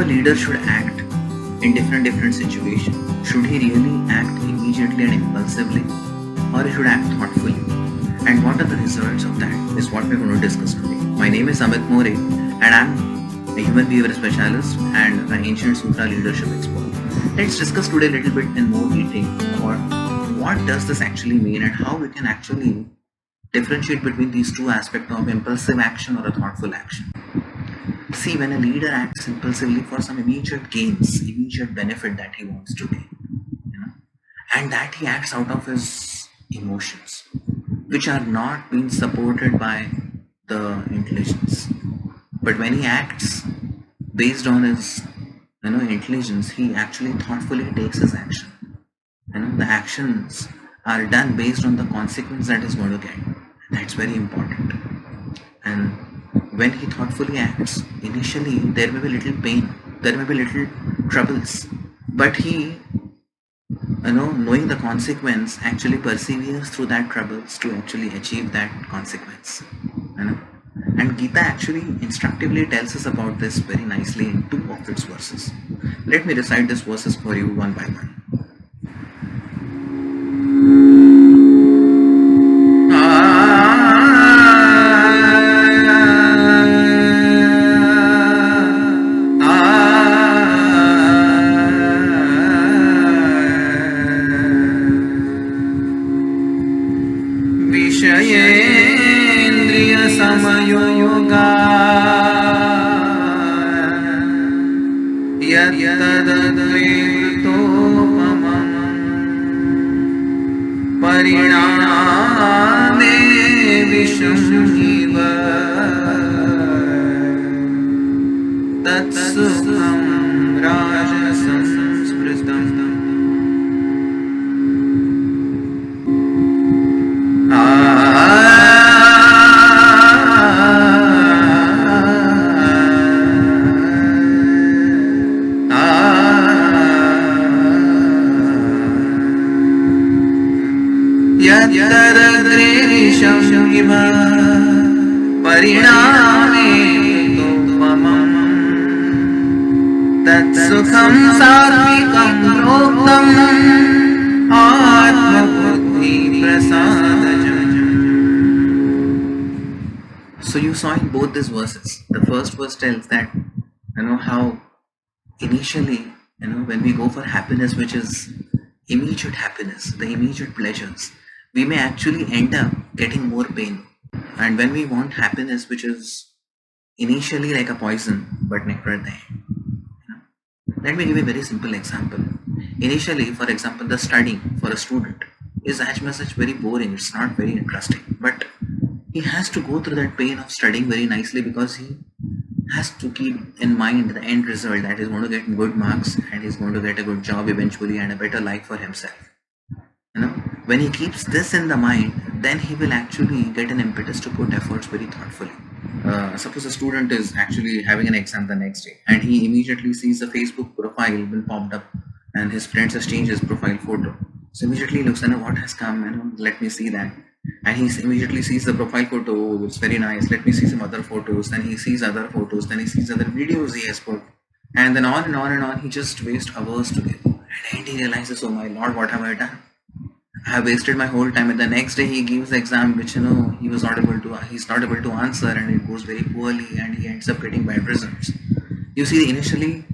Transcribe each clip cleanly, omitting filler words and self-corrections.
a leader should act in different situations. Should he really act immediately and impulsively, or he should act thoughtfully? And what are the results of that is what we're going to discuss today. My name is Amit More, and I'm a human behavior specialist and an ancient sutra leadership expert. Let's discuss today a little bit in more detail about what does this actually mean and how we can actually differentiate between these two aspects of impulsive action or a thoughtful action. See, when a leader acts impulsively for some immediate gains, immediate benefit that he wants to gain, and that he acts out of his emotions, which are not being supported by the intelligence. But when he acts based on his intelligence, he actually thoughtfully takes his action. The actions are done based on the consequence that is going to get. That's very important. And when he thoughtfully acts, initially there may be little pain, there may be little troubles, but he, knowing the consequence, actually perseveres through that troubles to actually achieve that consequence. And Gita actually instructively tells us about this very nicely in two of its verses. Let me recite these verses for you one by one. So you saw in both these verses, the first verse tells that how initially when we go for happiness, which is immediate happiness, the immediate pleasures, we may actually end up getting more pain. And when we want happiness, which is initially like a poison but nectar at the end. Let me give a very simple example. Initially, for example, the studying for a student is as much as very boring, it's not very interesting, but he has to go through that pain of studying very nicely because he has to keep in mind the end result, that he's going to get good marks and he's going to get a good job eventually and a better life for himself. When he keeps this in the mind, then he will actually get an impetus to put efforts very thoughtfully. Suppose a student is actually having an exam the next day and he immediately sees a Facebook profile been popped up and his friends has changed his profile photo. So immediately he looks at what has come, let me see that. And he immediately sees the profile photo, oh, it's very nice, let me see some other photos, then he sees other photos, then he sees other videos he has put, and then on and on and on, he just wastes hours together. And he realizes, oh my lord, what have I done? I have wasted my whole time, and the next day he gives the exam which he's not able to answer, and it goes very poorly and he ends up getting bad results. You see, initially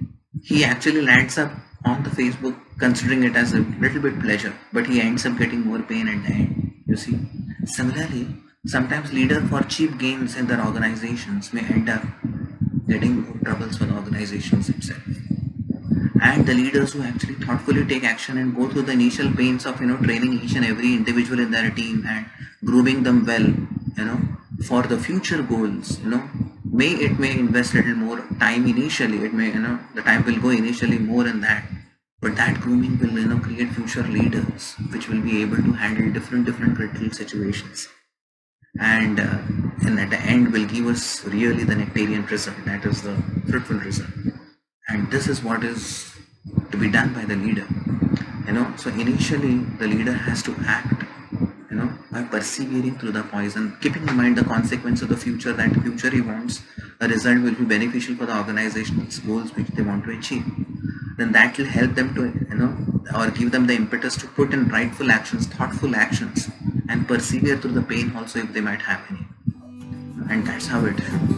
he actually lands up on the Facebook considering it as a little bit pleasure, but he ends up getting more pain at the end. You see, similarly, sometimes leaders for cheap gains in their organizations may end up getting more troubles for the organizations itself. And the leaders who actually thoughtfully take action and go through the initial pains of training each and every individual in their team and grooming them well, for the future goals, may invest a little more time initially. It may the time will go initially more in that, but that grooming will create future leaders which will be able to handle different critical situations, and at the end will give us really the nectarian result, that is the fruitful result. And this is what is to be done by the leader. So initially the leader has to act by persevering through the poison, keeping in mind the consequence of the future he wants, a result will be beneficial for the organization's goals which they want to achieve, then that will help them to, or give them the impetus to put in rightful actions, thoughtful actions, and persevere through the pain also if they might have any. And that's how it should be.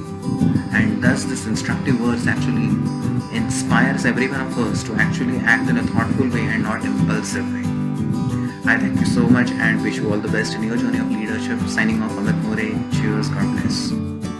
And thus this instructive words actually inspires every one of us to actually act in a thoughtful way and not impulsive way. I thank you so much and wish you all the best in your journey of leadership. Signing off, Amit More. Cheers, God bless.